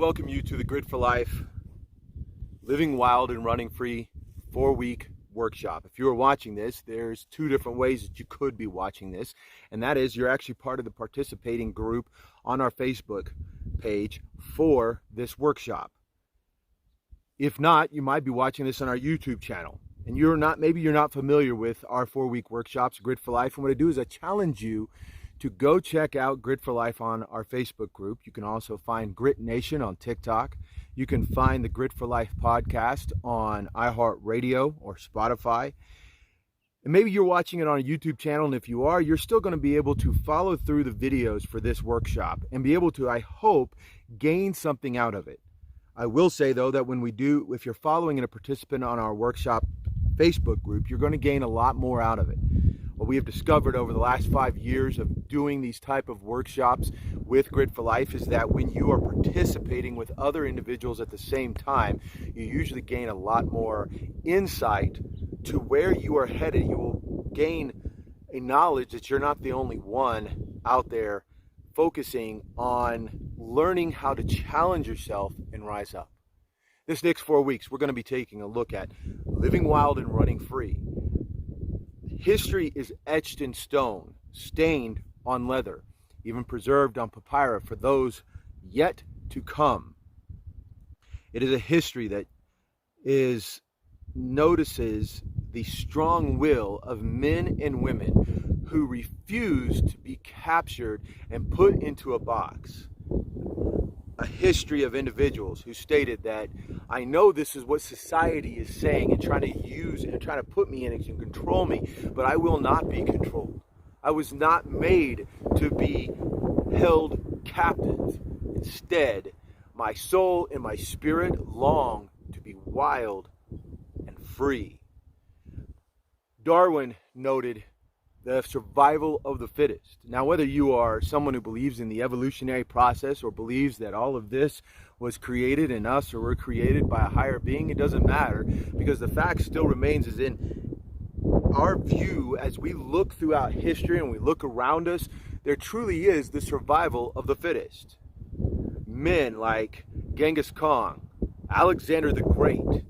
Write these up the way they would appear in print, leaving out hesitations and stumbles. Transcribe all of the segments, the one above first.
welcome you to the Grit for Life Living Wild and Running Free 4-week workshop. If you are watching this, there's two different ways that you could be watching this, and that is you're actually part of the participating group on our Facebook page for this workshop. If not, you might be watching this on our YouTube channel, and maybe you're not familiar with our 4-week workshops, Grit for Life. And what I do is I challenge you to go check out Grit for Life on our Facebook group. You can also find Grit Nation on TikTok. You can find the Grit for Life podcast on iHeartRadio or Spotify. And maybe you're watching it on a YouTube channel, and if you are, you're still going to be able to follow through the videos for this workshop and be able to, I hope, gain something out of it. I will say, though, that if you're following a participant on our workshop Facebook group, you're going to gain a lot more out of it. What we have discovered over the last 5 years of doing these type of workshops with Grit for Life is that when you are participating with other individuals at the same time, you usually gain a lot more insight to where you are headed. You will gain a knowledge that you're not the only one out there focusing on learning how to challenge yourself and rise up. This next 4 weeks, we're going to be taking a look at living wild and running free. History is etched in stone, stained on leather, even preserved on papyrus for those yet to come. It is a history that notices the strong will of men and women who refuse to be captured and put into a box. A history of individuals who stated that I know this is what society is saying and trying to use and trying to put me in it and control me, but I will not be controlled. I was not made to be held captive. Instead, my soul and my spirit long to be wild and free. Darwin noted the survival of the fittest. Now, whether you are someone who believes in the evolutionary process or believes that all of this was created in us or were created by a higher being, it doesn't matter, because the fact still remains is in our view as we look throughout history and we look around us, there truly is the survival of the fittest. Men like Genghis Khan, Alexander the Great,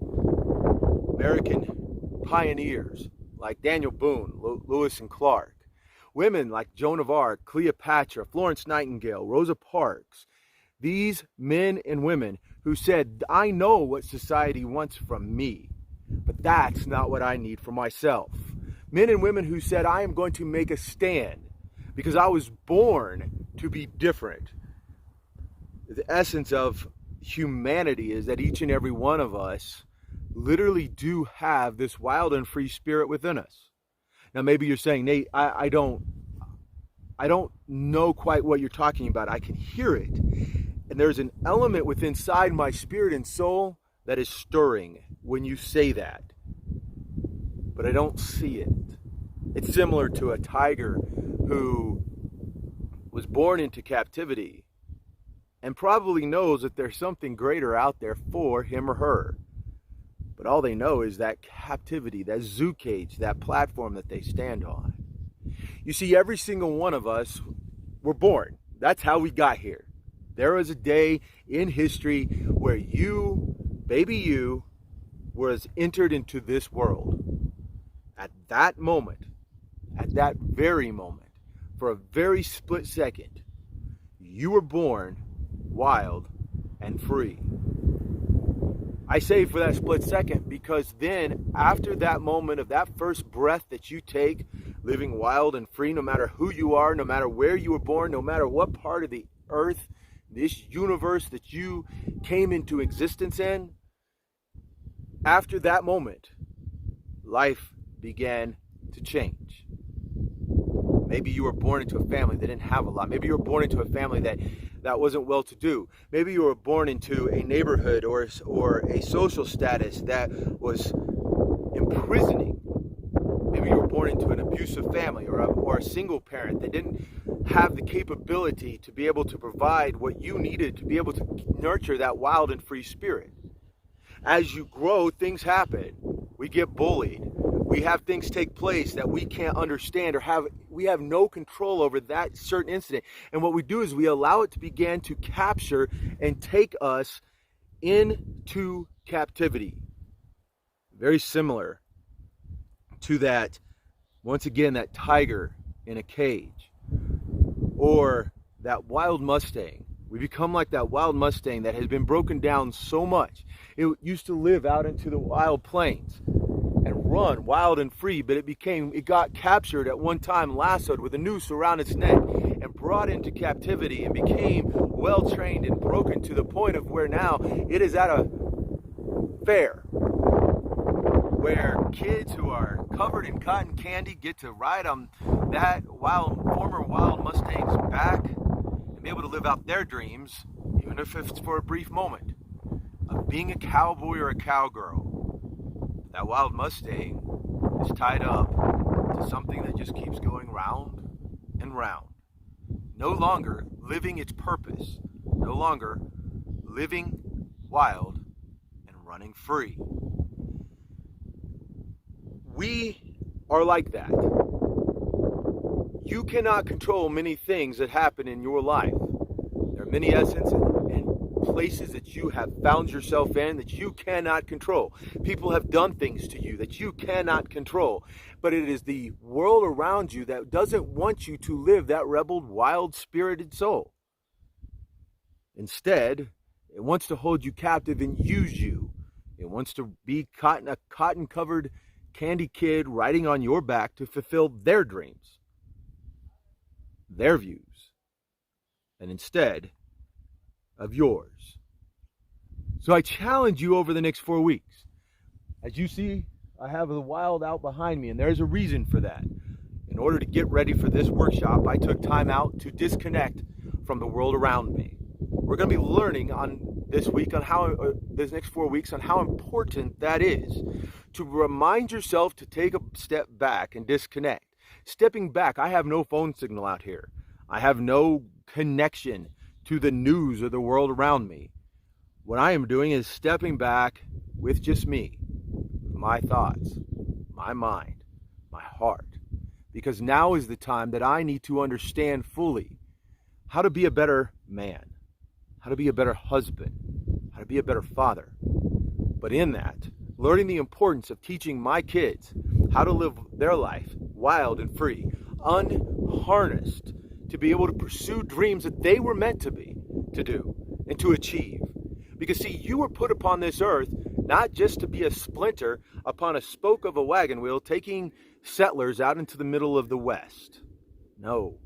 American pioneers like Daniel Boone, Lewis and Clark. Women like Joan of Arc, Cleopatra, Florence Nightingale, Rosa Parks. These men and women who said, I know what society wants from me, but that's not what I need for myself. Men and women who said, I am going to make a stand because I was born to be different. The essence of humanity is that each and every one of us literally do have this wild and free spirit within us. Now, maybe you're saying, Nate, I don't know quite what you're talking about. I can hear it. And there's an element within inside my spirit and soul that is stirring when you say that. But I don't see it. It's similar to a tiger who was born into captivity and probably knows that there's something greater out there for him or her. But all they know is that captivity, that zoo cage, that platform that they stand on. You see, every single one of us were born. That's how we got here. There was a day in history where you, baby you, was entered into this world. At that moment, at that very moment, for a very split second, you were born wild and free. I say for that split second because then after that moment of that first breath that you take, living wild and free, no matter who you are, no matter where you were born, no matter what part of the earth, this universe that you came into existence in, after that moment, life began to change. Maybe you were born into a family that didn't have a lot. Maybe you were born into a family that wasn't well-to-do. Maybe you were born into a neighborhood or a social status that was imprisoning. Maybe you were born into an abusive family or a single parent that didn't have the capability to be able to provide what you needed to be able to nurture that wild and free spirit. As you grow, things happen. We get bullied. We have things take place that we can't understand or we have no control over that certain incident. And what we do is we allow it to begin to capture and take us into captivity. Very similar to that, once again, that tiger in a cage, or that wild Mustang. We become like that wild Mustang that has been broken down so much. It used to live out into the wild plains and run wild and free, but it got captured at one time, lassoed with a noose around its neck, and brought into captivity, and became well trained and broken to the point of where now it is at a fair where kids who are covered in cotton candy get to ride on that former wild Mustang's back and be able to live out their dreams, even if it's for a brief moment, of being a cowboy or a cowgirl. That wild Mustang is tied up to something that just keeps going round and round, no longer living its purpose, no longer living wild and running free. We are like that. You cannot control many things that happen in your life. There are many essences and places that you have found yourself in that you cannot control. People have done things to you that you cannot control. But it is the world around you that doesn't want you to live that rebel, wild-spirited soul. Instead, it wants to hold you captive and use you. It wants to be a cotton-covered candy kid riding on your back to fulfill their dreams, their views, and instead of yours. So I challenge you over the next 4 weeks. As you see, I have the wild out behind me, and there's a reason for that. In order to get ready for this workshop, I took time out to disconnect from the world around me. We're going to be learning on this week, on how this next 4 weeks, on how important that is, to remind yourself to take a step back and disconnect. Stepping back, I have no phone signal out here. I have no connection to the news or the world around me. What I am doing is stepping back with just me, my thoughts, my mind, my heart. Because now is the time that I need to understand fully how to be a better man, how to be a better husband, how to be a better father. But in that, learning the importance of teaching my kids how to live their life wild and free, unharnessed, to be able to pursue dreams that they were meant to do, and to achieve. Because see, you were put upon this earth not just to be a splinter upon a spoke of a wagon wheel taking settlers out into the middle of the West. No,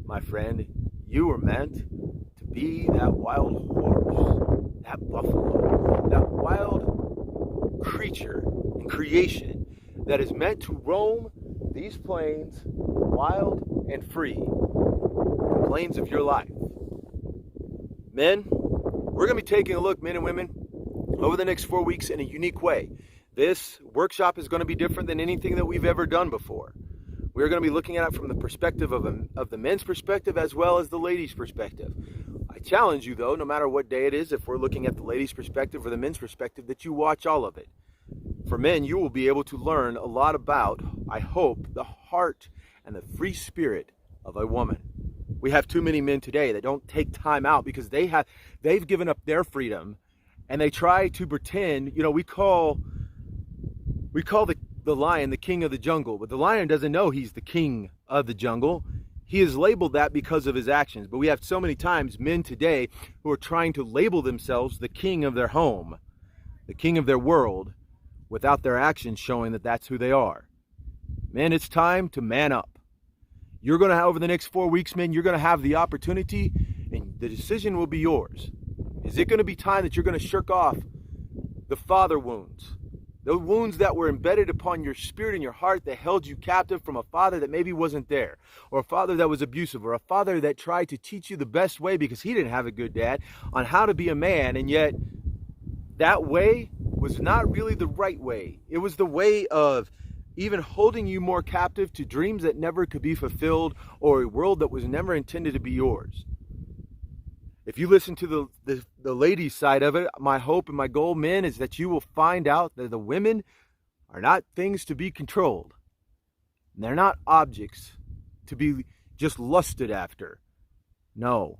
my friend, you were meant to be that wild horse, that buffalo, that wild creature in creation that is meant to roam these plains wild and free, the plains of your life. Men, we're going to be taking a look, men and women, over the next 4 weeks in a unique way. This workshop is going to be different than anything that we've ever done before. We're going to be looking at it from the perspective of the men's perspective as well as the ladies' perspective. I challenge you, though, no matter what day it is, if we're looking at the ladies' perspective or the men's perspective, that you watch all of it. For men, you will be able to learn a lot about, I hope, the heart and the free spirit of a woman. We have too many men today that don't take time out because they've given up their freedom, and they try to pretend. We call the lion the king of the jungle, but the lion doesn't know he's the king of the jungle. He is labeled that because of his actions. But we have so many times men today who are trying to label themselves the king of their home, the king of their world, without their actions showing that that's who they are. Men, it's time to man up. You're going to have, over the next 4 weeks, men, you're going to have the opportunity, and the decision will be yours. Is it going to be time that you're going to shirk off the father wounds? The wounds that were embedded upon your spirit and your heart that held you captive from a father that maybe wasn't there, or a father that was abusive, or a father that tried to teach you the best way because he didn't have a good dad on how to be a man, and yet that way was not really the right way. It was the way of even holding you more captive to dreams that never could be fulfilled, or a world that was never intended to be yours. If you listen to the ladies' side of it, my hope and my goal, men, is that you will find out that the women are not things to be controlled. They're not objects to be just lusted after. No,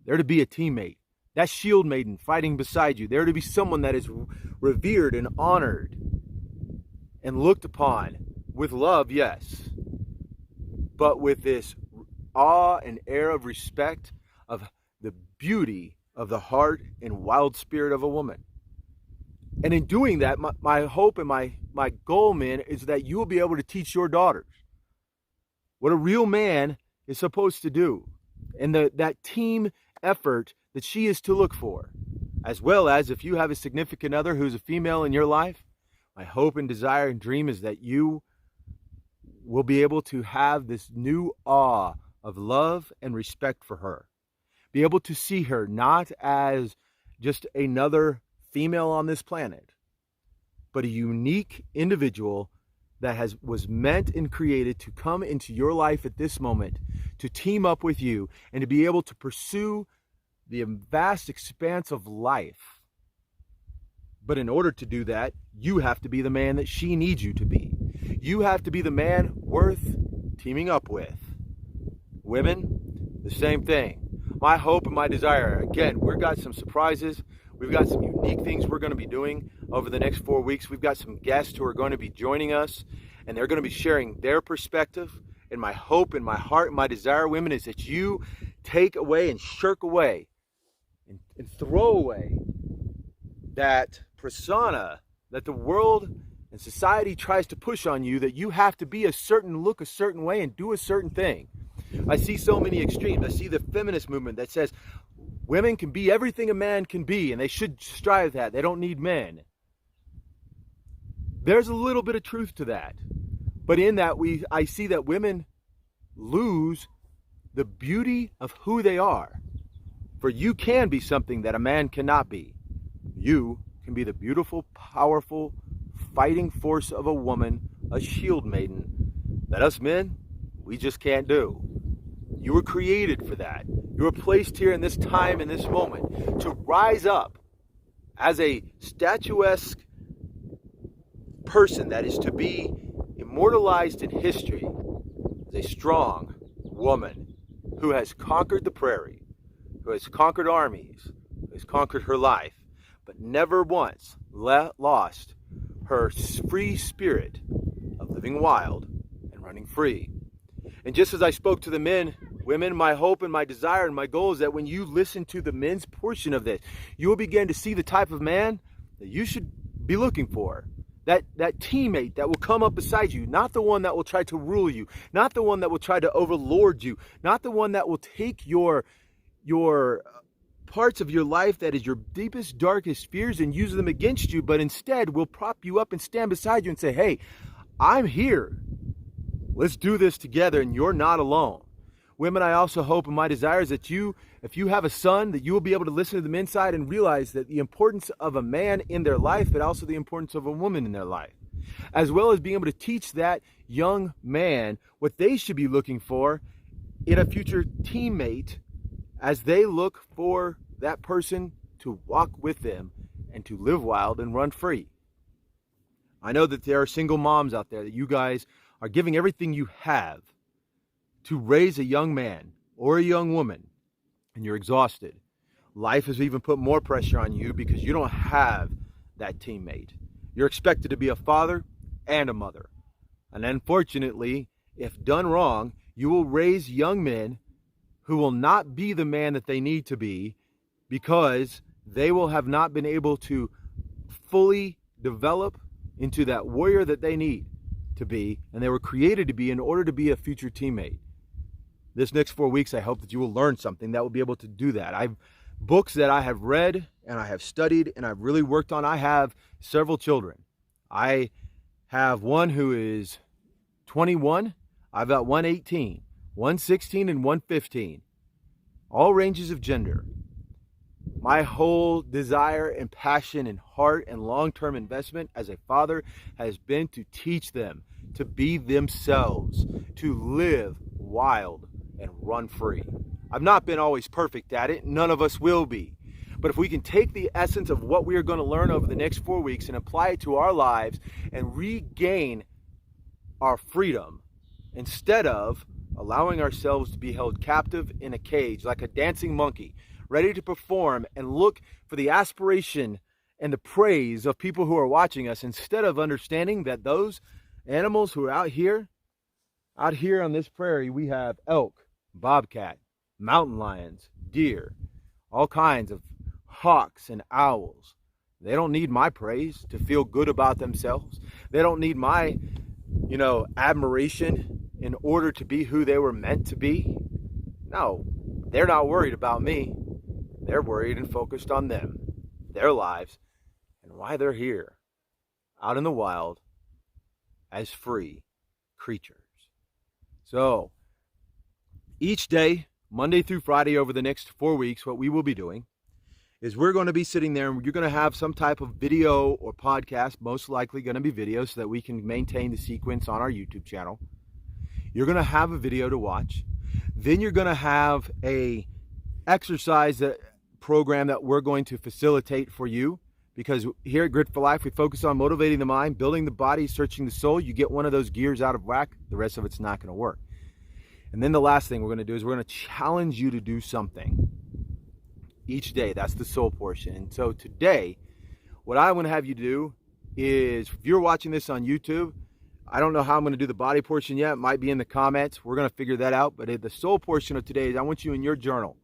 they're to be a teammate. That shield maiden fighting beside you. They're to be someone that is revered and honored and looked upon with love, yes, but with this awe and air of respect of the beauty of the heart and wild spirit of a woman. And in doing that, my hope and my goal, men, is that you will be able to teach your daughters what a real man is supposed to do, and that team effort that she is to look for. As well as, if you have a significant other who's a female in your life, my hope and desire and dream is that you will be able to have this new awe of love and respect for her. Be able to see her not as just another female on this planet, but a unique individual that was meant and created to come into your life at this moment, to team up with you, and to be able to pursue the vast expanse of life. But in order to do that, you have to be the man that she needs you to be. You have to be the man worth teaming up with. Women, the same thing. My hope and my desire, again, we've got some surprises. We've got some unique things we're going to be doing over the next 4 weeks. We've got some guests who are going to be joining us, and they're going to be sharing their perspective. And my hope and my heart and my desire, women, is that you take away and shirk away and throw away that persona that the world and society tries to push on you, that you have to be a certain look, a certain way, and do a certain thing. I see so many extremes. I see the feminist movement that says women can be everything a man can be, and they should strive that. They don't need men. There's a little bit of truth to that. But in that, I see that women lose the beauty of who they are. For you can be something that a man cannot be. You can be the beautiful, powerful, fighting force of a woman, a shield maiden, that us men, we just can't do. You were created for that. You were placed here in this time, in this moment, to rise up as a statuesque person that is to be immortalized in history as a strong woman who has conquered the prairie, who has conquered armies, who has conquered her life, but never once lost her free spirit of living wild and running free. And just as I spoke to the men, women, my hope and my desire and my goal is that when you listen to the men's portion of this, you will begin to see the type of man that you should be looking for. That teammate that will come up beside you, not the one that will try to rule you, not the one that will try to overlord you, not the one that will take your parts of your life that is your deepest, darkest fears and use them against you, but instead will prop you up and stand beside you and say, hey, I'm here. Let's do this together, and you're not alone. Women, I also hope and my desire is that you, if you have a son, that you will be able to listen to the men's side and realize that the importance of a man in their life, but also the importance of a woman in their life, as well as being able to teach that young man what they should be looking for in a future teammate as they look for that person to walk with them and to live wild and run free. I know that there are single moms out there that you guys are giving everything you have to raise a young man or a young woman, and you're exhausted. Life has even put more pressure on you because you don't have that teammate. You're expected to be a father and a mother. And unfortunately, if done wrong, you will raise young men who will not be the man that they need to be because they will have not been able to fully develop into that warrior that they need to be, and they were created to be in order to be a future teammate. This next 4 weeks, I hope that you will learn something that will be able to do that. I've books that I have read and I have studied and I've really worked on. I have several children. I have one who is 21. I've got one 18, one 16, and one 15. All ranges of gender. My whole desire and passion and heart and long-term investment as a father has been to teach them to be themselves, to live wild and run free. I've not been always perfect at it. None of us will be. But if we can take the essence of what we are going to learn over the next 4 weeks and apply it to our lives and regain our freedom instead of allowing ourselves to be held captive in a cage like a dancing monkey, ready to perform and look for the aspiration and the praise of people who are watching us, instead of understanding that those animals who are out here on this prairie, we have elk, bobcat, mountain lions, deer, all kinds of hawks and owls. They don't need my praise to feel good about themselves. They don't need my, admiration in order to be who they were meant to be. No, they're not worried about me. They're worried and focused on them, their lives, and why they're here, out in the wild, as free creatures. So, each day, Monday through Friday over the next 4 weeks, what we will be doing is we're going to be sitting there and you're going to have some type of video or podcast, most likely going to be video so that we can maintain the sequence on our YouTube channel. You're going to have a video to watch. Then you're going to have a exercise program that we're going to facilitate for you, because here at Grit for Life, we focus on motivating the mind, building the body, searching the soul. You get one of those gears out of whack, the rest of it's not going to work. And then the last thing we're going to do is we're going to challenge you to do something each day. That's the soul portion. And so today, what I want to have you do is, if you're watching this on YouTube, I don't know how I'm going to do the body portion yet. It might be in the comments. We're going to figure that out. But the soul portion of today is, I want you in your journal,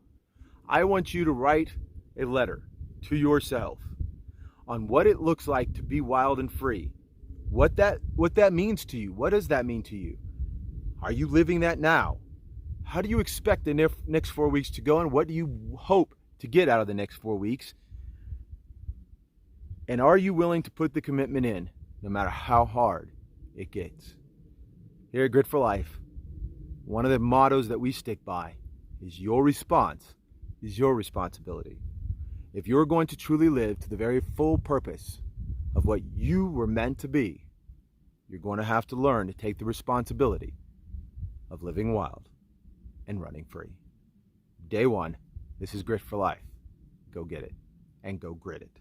I want you to write a letter to yourself on what it looks like to be wild and free. What that means to you. What does that mean to you? Are you living that now? How do you expect the next 4 weeks to go, and what do you hope to get out of the next 4 weeks? And are you willing to put the commitment in, no matter how hard it gets? Here at Grit for Life, one of the mottos that we stick by is, your response is your responsibility. If you're going to truly live to the very full purpose of what you were meant to be, you're going to have to learn to take the responsibility of living wild and running free. Day one, this is Grit for Life. Go get it and go grit it.